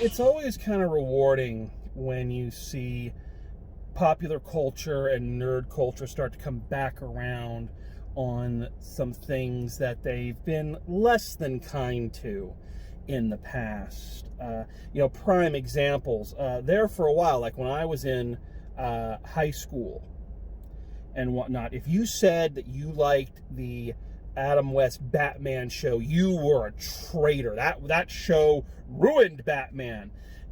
it's always kind of rewarding when you see popular culture and nerd culture start to come back around on some things that they've been less than kind to in the past. Prime examples. There for a while, like when I was in high school and whatnot, if you said that you liked the Adam West Batman show, you were a traitor. That show ruined Batman.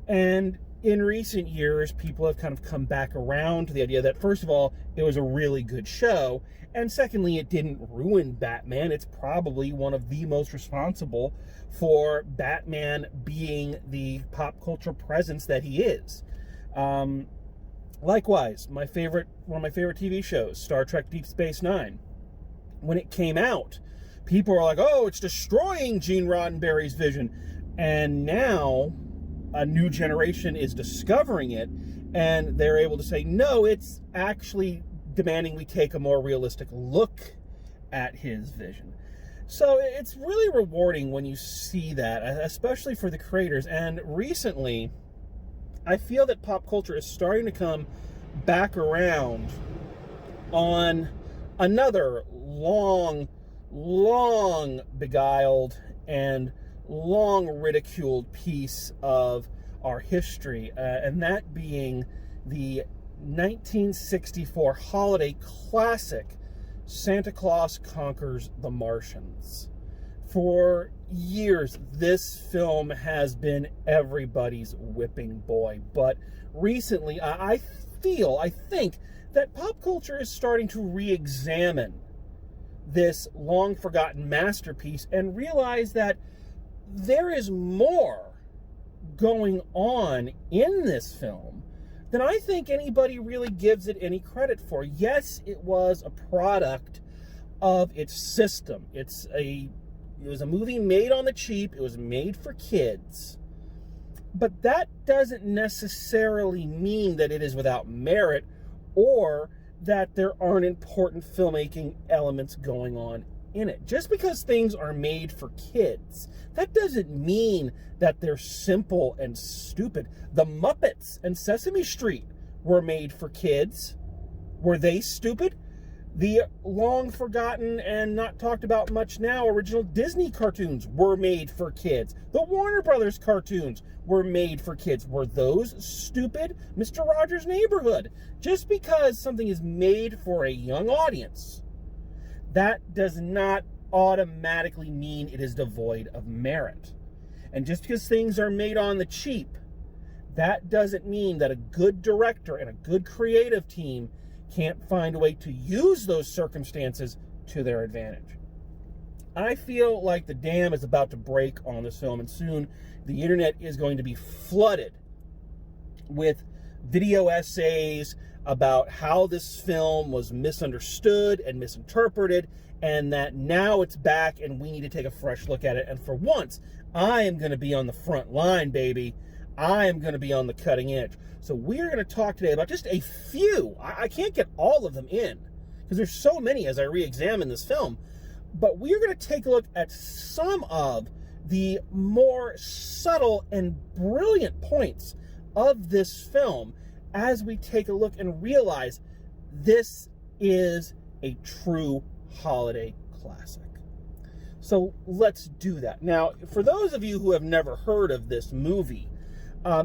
And in recent years, people have kind of come back around to the idea that, first of all, it was a really good show, and secondly, it didn't ruin Batman. It's probably one of the most responsible for Batman being the pop culture presence that he is. Likewise, one of my favorite TV shows, Star Trek Deep Space Nine. When it came out, people were like, oh, it's destroying Gene Roddenberry's vision. And now a new generation is discovering it, and they're able to say, no, it's actually demanding we take a more realistic look at his vision. So it's really rewarding when you see that, especially for the creators. And recently, I feel that pop culture is starting to come back around on another long beguiled and long ridiculed piece of our history, and that being the 1964 holiday classic, Santa Claus Conquers the Martians. For years, this film has been everybody's whipping boy, but recently, I think that pop culture is starting to re-examine this long-forgotten masterpiece and realize that there is more going on in this film than I think anybody really gives it any credit for. Yes, it was a product of its system. It was a movie made on the cheap. It was made for kids. But that doesn't necessarily mean that it is without merit or that there aren't important filmmaking elements going on in it. Just because things are made for kids, that doesn't mean that they're simple and stupid. The Muppets and Sesame Street were made for kids. Were they stupid? The long-forgotten and not talked about much now original Disney cartoons were made for kids. The Warner Brothers cartoons were made for kids. Were those stupid? Mr. Rogers' Neighborhood. Just because something is made for a young audience, that does not automatically mean it is devoid of merit. And just because things are made on the cheap, that doesn't mean that a good director and a good creative team can't find a way to use those circumstances to their advantage. I feel like the dam is about to break on this film, and soon the internet is going to be flooded with video essays about how this film was misunderstood and misinterpreted, and that now it's back and we need to take a fresh look at it. And for once, I am going to be on the front line, baby. I am going to be on the cutting edge. So we're going to talk today about just a few. I can't get all of them in because there's so many as I re-examine this film. But we're going to take a look at some of the more subtle and brilliant points of this film as we take a look and realize this is a true holiday classic. So let's do that. Now, for those of you who have never heard of this movie,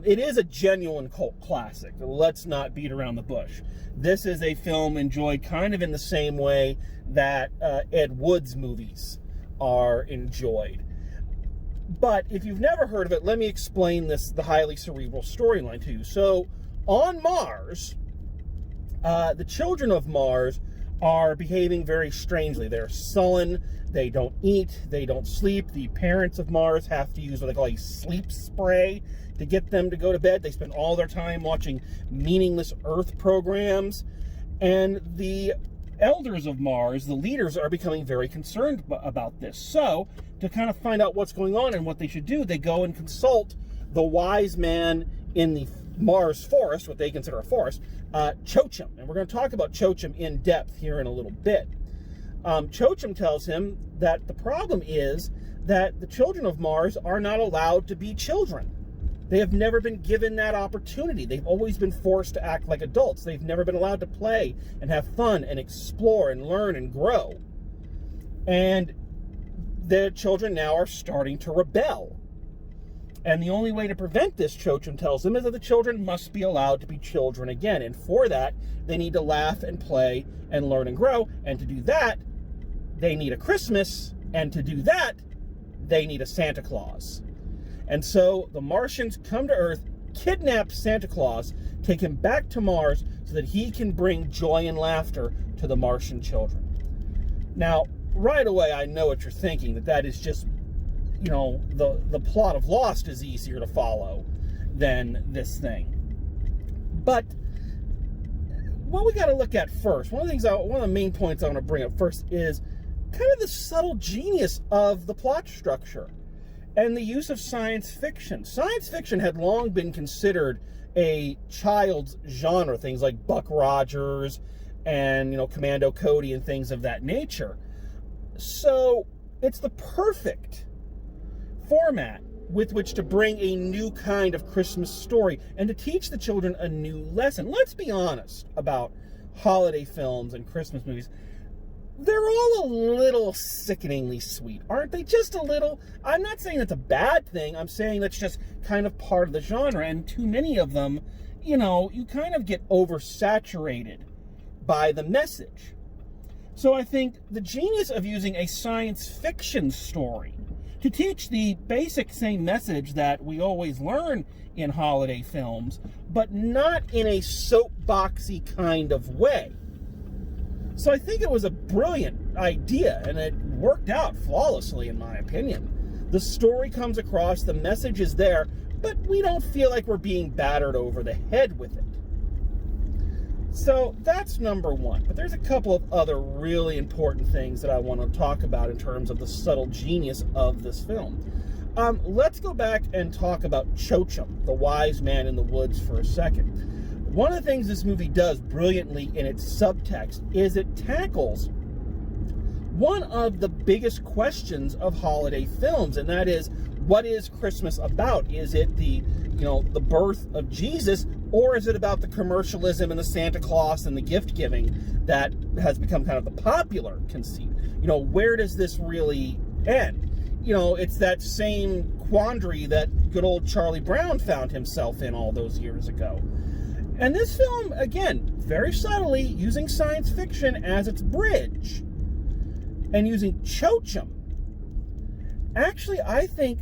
it is a genuine cult classic. Let's not beat around the bush. This is a film enjoyed kind of in the same way that Ed Wood's movies are enjoyed. But if you've never heard of it, let me explain the highly cerebral storyline to you. So, on Mars, the children of Mars are behaving very strangely. They're sullen, they don't eat, they don't sleep. The parents of Mars have to use what they call a sleep spray to get them to go to bed. They spend all their time watching meaningless Earth programs. And the elders of Mars, the leaders, are becoming very concerned about this. So, to kind of find out what's going on and what they should do, they go and consult the wise man in the Mars forest, what they consider a forest, Chochim. And we're going to talk about Chochim in depth here in a little bit. Chochim tells him that the problem is that the children of Mars are not allowed to be children. They have never been given that opportunity. They've always been forced to act like adults. They've never been allowed to play and have fun and explore and learn and grow. And the children now are starting to rebel. And the only way to prevent this, Chochum tells them, is that the children must be allowed to be children again. And for that, they need to laugh and play and learn and grow. And to do that, they need a Christmas. And to do that, they need a Santa Claus. And so the Martians come to Earth, kidnap Santa Claus, take him back to Mars so that he can bring joy and laughter to the Martian children. Now, right away, I know what you're thinking, that is just, you know, the plot of Lost is easier to follow than this thing. But what we got to look at first, one of the main points I want to bring up first is kind of the subtle genius of the plot structure and the use of science fiction. Science fiction had long been considered a child's genre, things like Buck Rogers and, you know, Commando Cody and things of that nature. So it's the perfect format with which to bring a new kind of Christmas story and to teach the children a new lesson. Let's be honest about holiday films and Christmas movies. They're all a little sickeningly sweet, aren't they? Just a little. I'm not saying that's a bad thing. I'm saying that's just kind of part of the genre. And too many of them, you know, you kind of get oversaturated by the message. So I think the genius of using a science fiction story to teach the basic same message that we always learn in holiday films, but not in a soapboxy kind of way. So I think it was a brilliant idea, and it worked out flawlessly, in my opinion. The story comes across, the message is there, but we don't feel like we're being battered over the head with it. So that's number one. But there's a couple of other really important things that I want to talk about in terms of the subtle genius of this film. Let's go back and talk about Chochum, the wise man in the woods, for a second. One of the things this movie does brilliantly in its subtext is it tackles one of the biggest questions of holiday films, and that is, what is Christmas about? Is it the birth of Jesus, or is it about the commercialism and the Santa Claus and the gift giving that has become kind of the popular conceit? You know, where does this really end? You know, it's that same quandary that good old Charlie Brown found himself in all those years ago. And this film, again, very subtly using science fiction as its bridge and using Chochum. Actually, I think,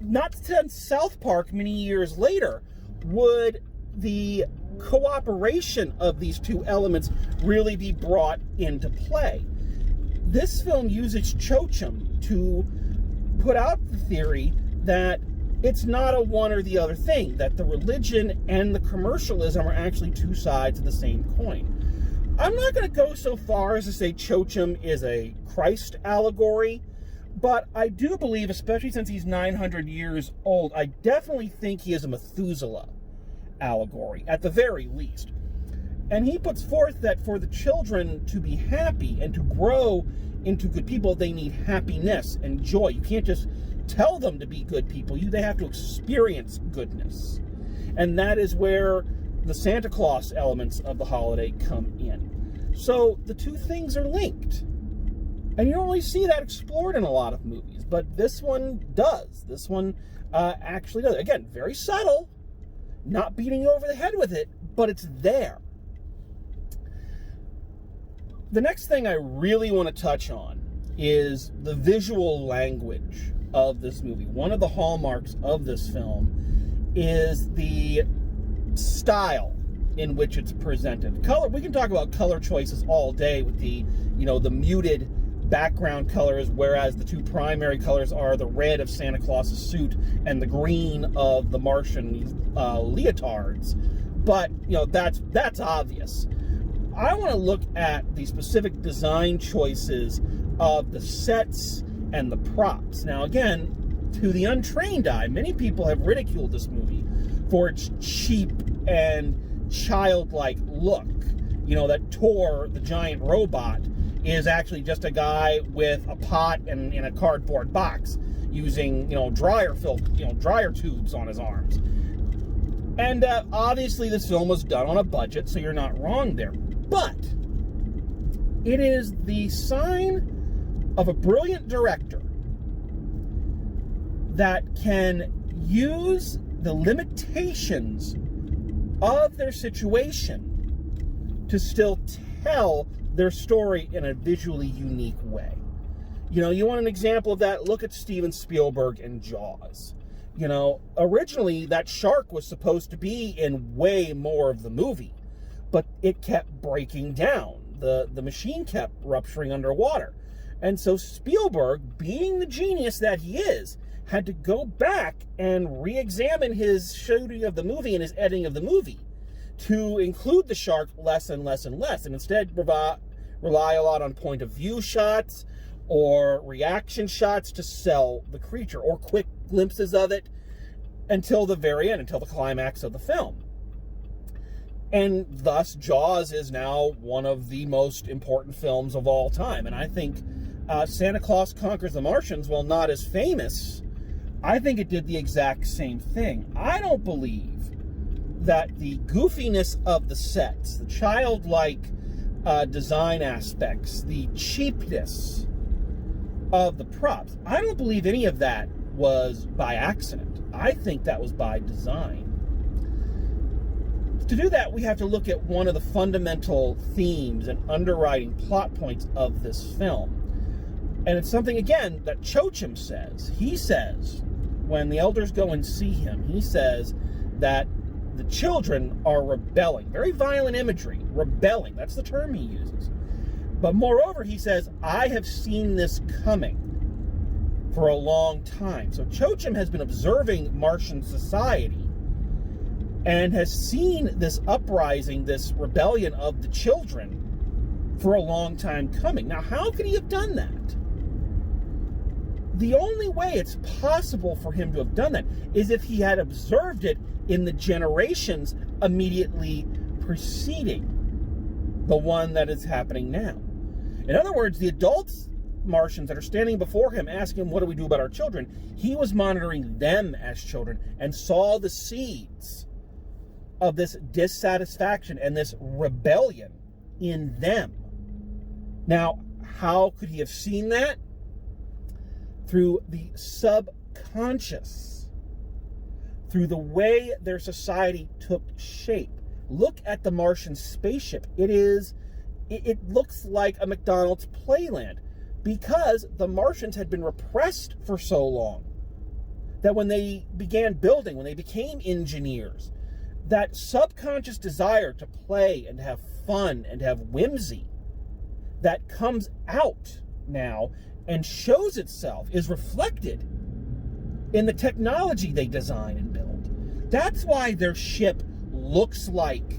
not since South Park many years later, would the cooperation of these two elements really be brought into play. This film uses Chochum to put out the theory that it's not a one or the other thing, that the religion and the commercialism are actually two sides of the same coin. I'm not going to go so far as to say Chochum is a Christ allegory, but I do believe, especially since he's 900 years old, I definitely think he is a Methuselah allegory, at the very least. And he puts forth that for the children to be happy and to grow into good people, they need happiness and joy. You can't just tell them to be good people. They have to experience goodness. And that is where the Santa Claus elements of the holiday come in. So the two things are linked. And you don't really see that explored in a lot of movies, but this one does. This one actually does. Again, very subtle, not beating you over the head with it, but it's there. The next thing I really want to touch on is the visual language of this movie. One of the hallmarks of this film is the style in which it's presented. Color, we can talk about color choices all day with the muted background colors, whereas the two primary colors are the red of Santa Claus's suit and the green of the Martian leotards. But that's obvious. I want to look at the specific design choices of the sets and the props. Now, again, to the untrained eye, many people have ridiculed this movie for its cheap and childlike look. You know, that Tor, the giant robot, is actually just a guy with a pot and in a cardboard box. using, dryer tubes on his arms. And obviously this film was done on a budget, so you're not wrong there. But it is the sign of a brilliant director that can use the limitations of their situation to still tell their story in a visually unique way. You want an example of that? Look at Steven Spielberg and Jaws. Originally that shark was supposed to be in way more of the movie, but it kept breaking down. The machine kept rupturing underwater. And so Spielberg, being the genius that he is, had to go back and re-examine his shooting of the movie and his editing of the movie to include the shark less and less and less, and instead rely a lot on point of view shots or reaction shots to sell the creature, or quick glimpses of it until the very end, until the climax of the film. And thus, Jaws is now one of the most important films of all time. And I think Santa Claus Conquers the Martians, while not as famous, I think it did the exact same thing. I don't believe that the goofiness of the sets, the childlike design aspects, the cheapness of the props, I don't believe any of that was by accident. I think that was by design. To do that, we have to look at one of the fundamental themes and underwriting plot points of this film. And it's something, again, that Chochim says. He says, when the elders go and see him, he says that the children are rebelling. Very violent imagery. Rebelling. That's the term he uses. But moreover, he says, I have seen this coming for a long time. So Chochim has been observing Martian society and has seen this uprising, this rebellion of the children for a long time coming. Now, how could he have done that? The only way it's possible for him to have done that is if he had observed it in the generations immediately preceding the one that is happening now. In other words, the adults Martians that are standing before him asking him, what do we do about our children? He was monitoring them as children and saw the seeds of this dissatisfaction and this rebellion in them. Now, how could he have seen that? Through the subconscious, through the way their society took shape. Look at the Martian spaceship. It looks like a McDonald's playland because the Martians had been repressed for so long that when they began building, when they became engineers, that subconscious desire to play and have fun and have whimsy that comes out now and shows itself, is reflected in the technology they design and build. That's why their ship looks like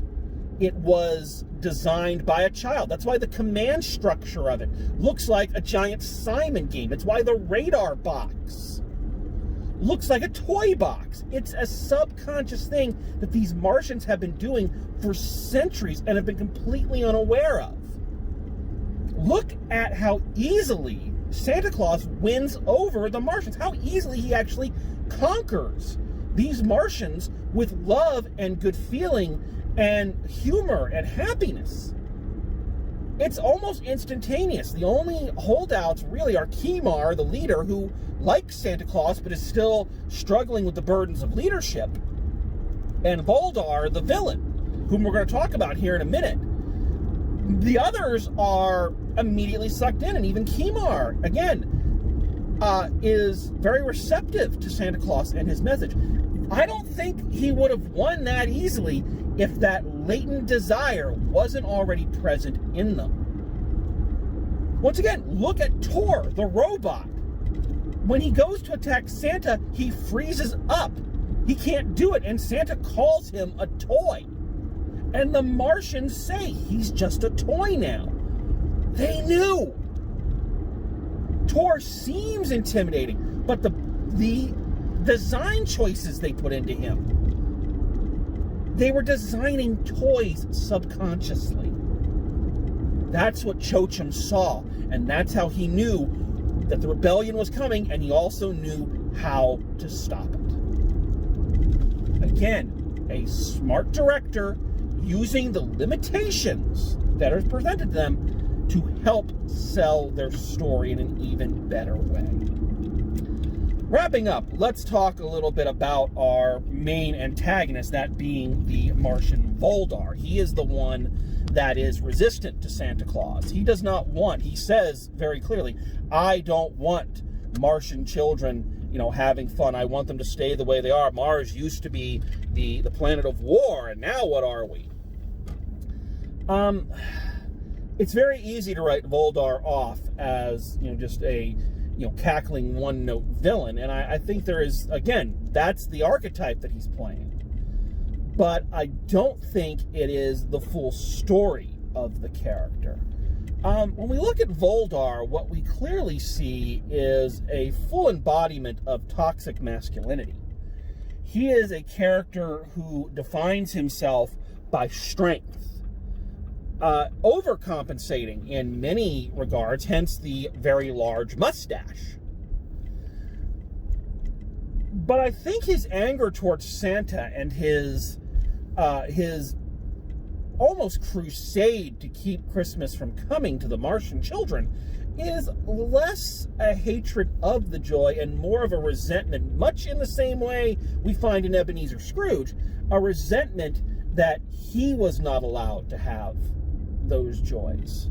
it was designed by a child. That's why the command structure of it looks like a giant Simon game. It's why the radar box looks like a toy box. It's a subconscious thing that these Martians have been doing for centuries and have been completely unaware of. Look at how easily Santa Claus wins over the Martians, how easily he actually conquers these Martians with love and good feeling and humor and happiness. It's almost instantaneous. The only holdouts really are Kimar, the leader, who likes Santa Claus but is still struggling with the burdens of leadership, and Voldar, the villain, whom we're going to talk about here in a minute. The others are immediately sucked in, and even Kimar, again, is very receptive to Santa Claus and his message. I don't think he would have won that easily if that latent desire wasn't already present in them. Once again, look at Tor, the robot. When he goes to attack Santa, he freezes up. He can't do it, and Santa calls him a toy. And the Martians say he's just a toy now. They knew. Tor seems intimidating, but the design choices they put into him, they were designing toys subconsciously. That's what Chochim saw, and that's how he knew that the rebellion was coming, and he also knew how to stop it. Again, a smart director using the limitations that are presented to them to help sell their story in an even better way. Wrapping up, let's talk a little bit about our main antagonist, that being the Martian Voldar. He is the one that is resistant to Santa Claus. He does not want, he says very clearly, I don't want Martian children, having fun. I want them to stay the way they are. Mars used to be the planet of war, and now what are we? It's very easy to write Voldar off as, just a, cackling one-note villain, and I think there is, again, that's the archetype that he's playing. But I don't think it is the full story of the character. When we look at Voldar, what we clearly see is a full embodiment of toxic masculinity. He is a character who defines himself by strength, overcompensating in many regards, hence the very large mustache. But I think his anger towards Santa and his almost crusade to keep Christmas from coming to the Martian children is less a hatred of the joy and more of a resentment, much in the same way we find in Ebenezer Scrooge, a resentment that he was not allowed to have those joys.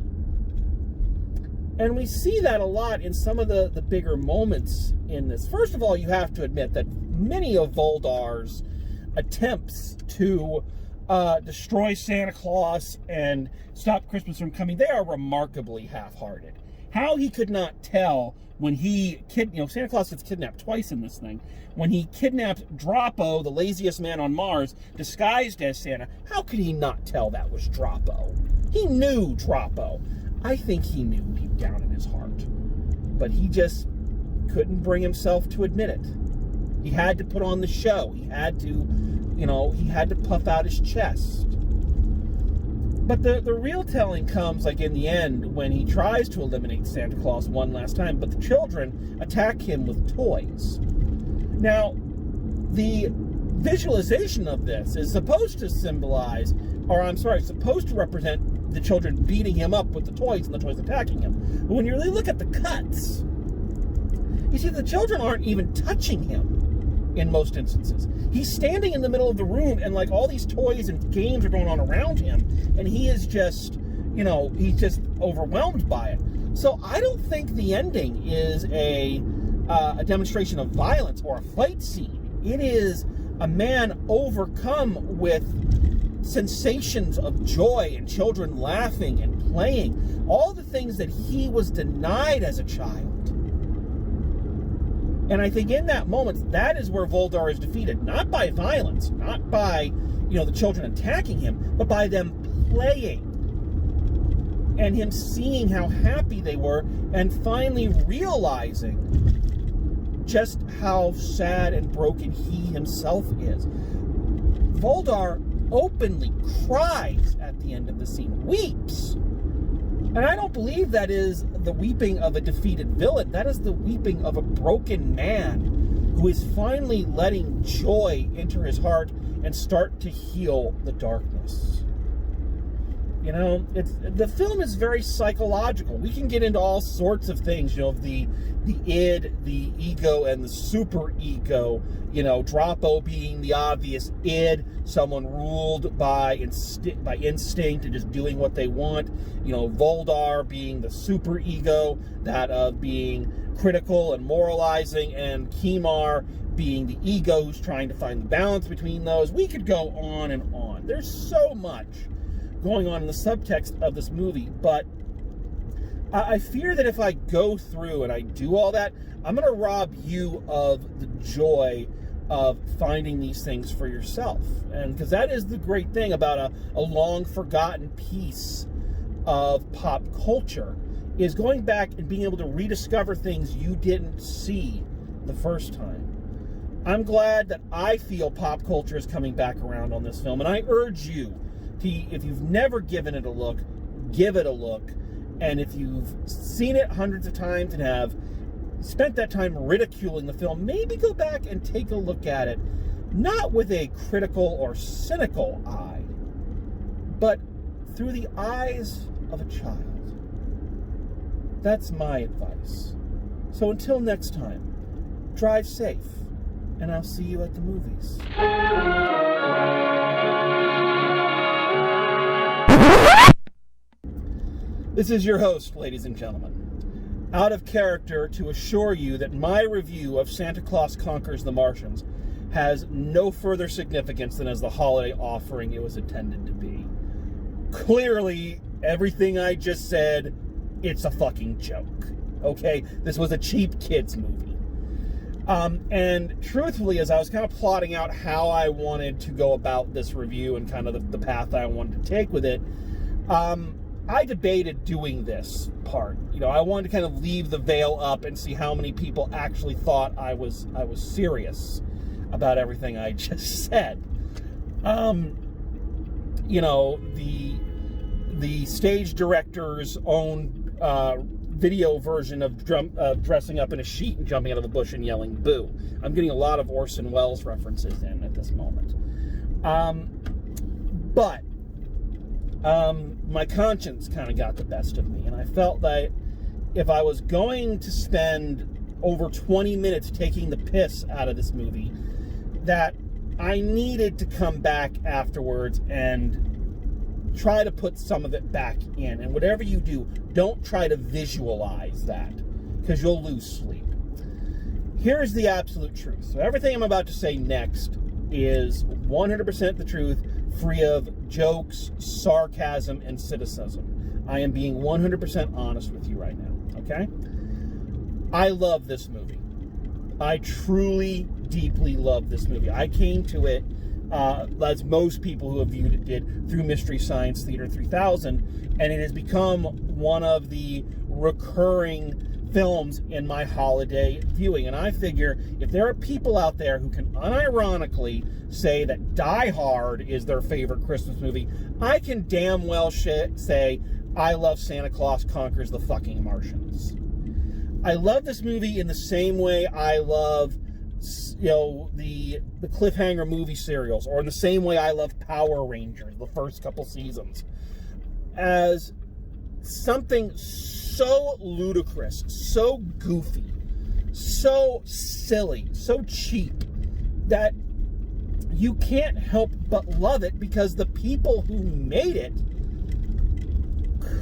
And we see that a lot in some of the bigger moments in this. First of all, you have to admit that many of Voldar's attempts to destroy Santa Claus and stop Christmas from coming, they are remarkably half-hearted. How he could not tell when he Santa Claus gets kidnapped twice in this thing. When he kidnapped Droppo, the laziest man on Mars, disguised as Santa, how could he not tell that was Droppo? He knew Droppo. I think he knew deep down in his heart. But he just couldn't bring himself to admit it. He had to put on the show. He had to puff out his chest. But the real telling comes, like, in the end, when he tries to eliminate Santa Claus one last time, but the children attack him with toys. Now, the visualization of this is supposed to supposed to represent the children beating him up with the toys and the toys attacking him. But when you really look at the cuts, you see the children aren't even touching him in most instances. He's standing in the middle of the room, and like all these toys and games are going on around him, and he is just, he's just overwhelmed by it. So I don't think the ending is a demonstration of violence or a fight scene. It is a man overcome with sensations of joy and children laughing and playing, all the things that he was denied as a child. And I think in that moment, that is where Voldar is defeated, not by violence, not by, the children attacking him, but by them playing. And him seeing how happy they were and finally realizing just how sad and broken he himself is. Voldar openly cries at the end of the scene, weeps. And I don't believe that is the weeping of a defeated villain. That is the weeping of a broken man who is finally letting joy enter his heart and start to heal the darkness. The film is very psychological. We can get into all sorts of things, the id, the ego, and the super ego. Droppo being the obvious id, someone ruled by instinct and just doing what they want. Voldar being the super ego, that of being critical and moralizing, and Kimar being the ego who's trying to find the balance between those. We could go on and on. There's so much going on in the subtext of this movie, but I fear that if I go through and I do all that, I'm going to rob you of the joy of finding these things for yourself. And because that is the great thing about a long forgotten piece of pop culture, is going back and being able to rediscover things you didn't see the first time. I'm glad that I feel pop culture is coming back around on this film, and I urge you, if you've never given it a look, give it a look. And if you've seen it hundreds of times and have spent that time ridiculing the film, maybe go back and take a look at it, not with a critical or cynical eye, but through the eyes of a child. That's my advice. So until next time, drive safe, and I'll see you at the movies. This is your host, ladies and gentlemen. Out of character to assure you that my review of Santa Claus Conquers the Martians has no further significance than as the holiday offering it was intended to be. Clearly, everything I just said, it's a fucking joke. Okay? This was a cheap kids movie. And truthfully, as I was kind of plotting out how I wanted to go about this review and kind of the path I wanted to take with it, I debated doing this part. You know, I wanted to kind of leave the veil up and see how many people actually thought I was serious about everything I just said. You know, the stage director's own video version of dressing up in a sheet and jumping out of a bush and yelling boo. I'm getting a lot of Orson Welles references in at this moment. But my conscience kind of got the best of me, and I felt that if I was going to spend over 20 minutes taking the piss out of this movie, that I needed to come back afterwards and try to put some of it back in. And whatever you do, don't try to visualize that, because you'll lose sleep. Here's the absolute truth. So everything I'm about to say next is 100% the truth, free of jokes, sarcasm, and cynicism. I am being 100% honest with you right now, okay? I love this movie. I truly, deeply love this movie. I came to it, as most people who have viewed it did, through Mystery Science Theater 3000, and it has become one of the recurring films in my holiday viewing. And I figure if there are people out there who can unironically say that Die Hard is their favorite Christmas movie, I can damn well say I love Santa Claus Conquers the fucking Martians. I love this movie in the same way I love, you know, the cliffhanger movie serials, or in the same way I love Power Rangers, the first couple seasons, as something so ludicrous, so goofy, so silly, so cheap, that you can't help but love it, because the people who made it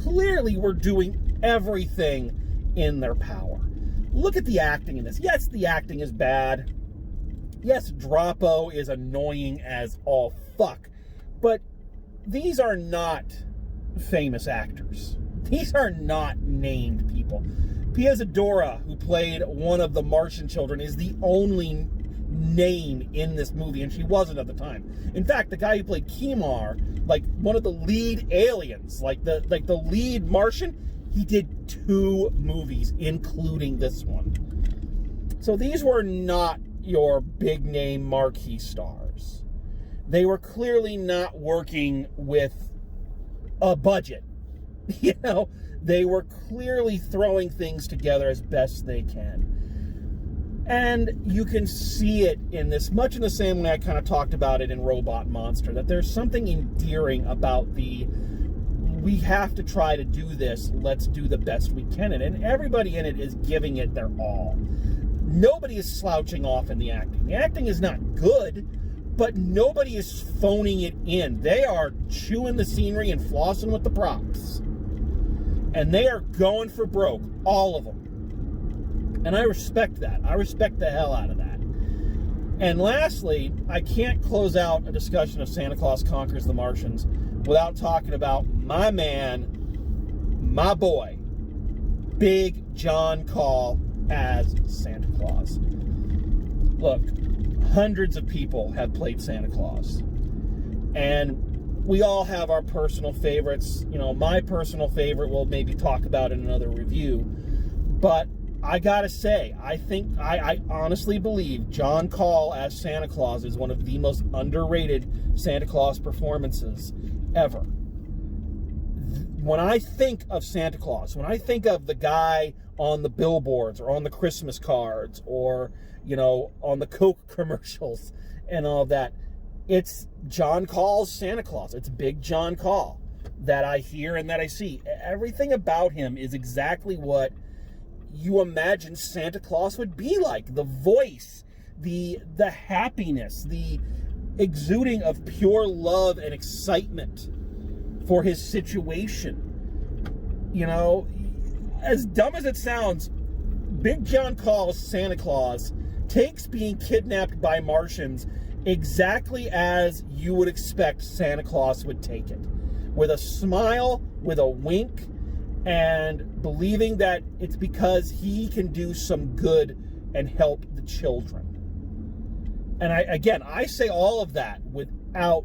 clearly were doing everything in their power. Look at the acting in this. Yes, the acting is bad. Yes, Drapo is annoying as all fuck. But these are not famous actors. These are not named people. Pia Zadora, who played one of the Martian children, is the only name in this movie, and she wasn't at the time. In fact, the guy who played Kimar, like one of the lead aliens, like the lead Martian, he did 2 movies, including this one. So these were not your big name marquee stars. They were clearly not working with a budget. You know, they were clearly throwing things together as best they can. And you can see it in this, much in the same way I kind of talked about it in Robot Monster, that there's something endearing about we have to try to do this, let's do the best we can in it. And everybody in it is giving it their all. Nobody is slouching off in the acting. The acting is not good, but nobody is phoning it in. They are chewing the scenery and flossing with the props. And they are going for broke, all of them. And I respect that. I respect the hell out of that. And lastly, I can't close out a discussion of Santa Claus Conquers the Martians without talking about my man, my boy, Big John Call as Santa Claus. Look, hundreds of people have played Santa Claus. And we all have our personal favorites. You know, my personal favorite we'll maybe talk about in another review. But I gotta say, I honestly believe John Call as Santa Claus is one of the most underrated Santa Claus performances ever. when I think of Santa Claus, when I think of the guy on the billboards or on the Christmas cards or, on the Coke commercials and all that, it's John Call's Santa Claus. It's Big John Call that I hear and that I see. Everything about him is exactly what you imagine Santa Claus would be like. The voice, the happiness, the exuding of pure love and excitement for his situation. As dumb as it sounds, Big John Call's Santa Claus takes being kidnapped by Martians exactly as you would expect Santa Claus would take it. With a smile, with a wink, and believing that it's because he can do some good and help the children. And I say all of that without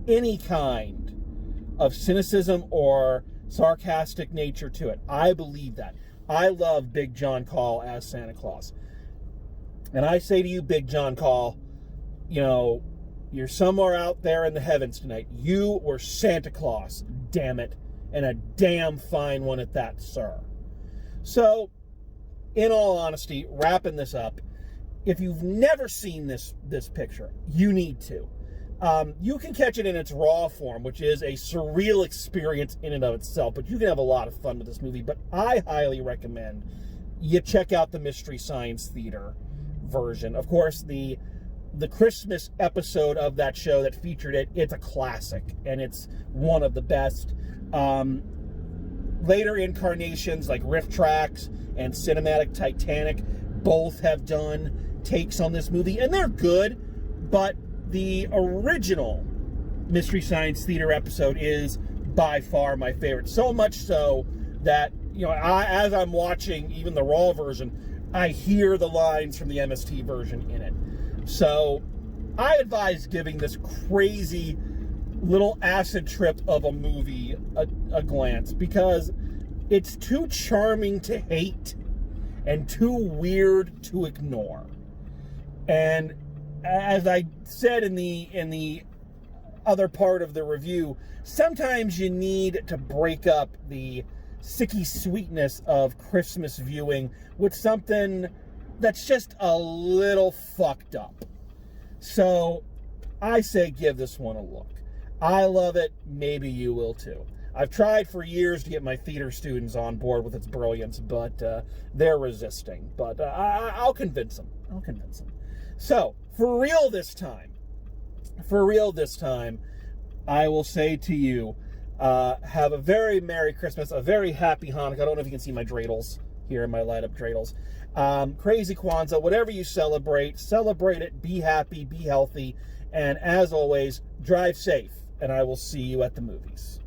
any kind of cynicism or sarcastic nature to it. I believe that. I love Big John Call as Santa Claus. And I say to you, Big John Call, you're somewhere out there in the heavens tonight. You were Santa Claus, damn it. And a damn fine one at that, sir. So, in all honesty, wrapping this up, if you've never seen this picture, you need to. You can catch it in its raw form, which is a surreal experience in and of itself, but you can have a lot of fun with this movie. But I highly recommend you check out the Mystery Science Theater version. Of course, the Christmas episode of that show that featured it, it's a classic, and it's one of the best. Later incarnations like Riff Tracks and Cinematic Titanic both have done takes on this movie, and they're good, but the original Mystery Science Theater episode is by far my favorite. So much so that, as I'm watching even the raw version, I hear the lines from the MST version in it. So I advise giving this crazy little acid trip of a movie a glance, because it's too charming to hate and too weird to ignore. And as I said in the other part of the review, sometimes you need to break up the sicky sweetness of Christmas viewing with something that's just a little fucked up. So I say give this one a look. I love it. Maybe you will too. I've tried for years to get my theater students on board with its brilliance, but they're resisting. But I'll convince them. So, for real this time, I will say to you, have a very Merry Christmas, a very Happy Hanukkah. I don't know if you can see my dreidels here, my light-up dreidels. Crazy Kwanzaa, whatever you celebrate it, be happy, be healthy, and as always, drive safe, and I will see you at the movies.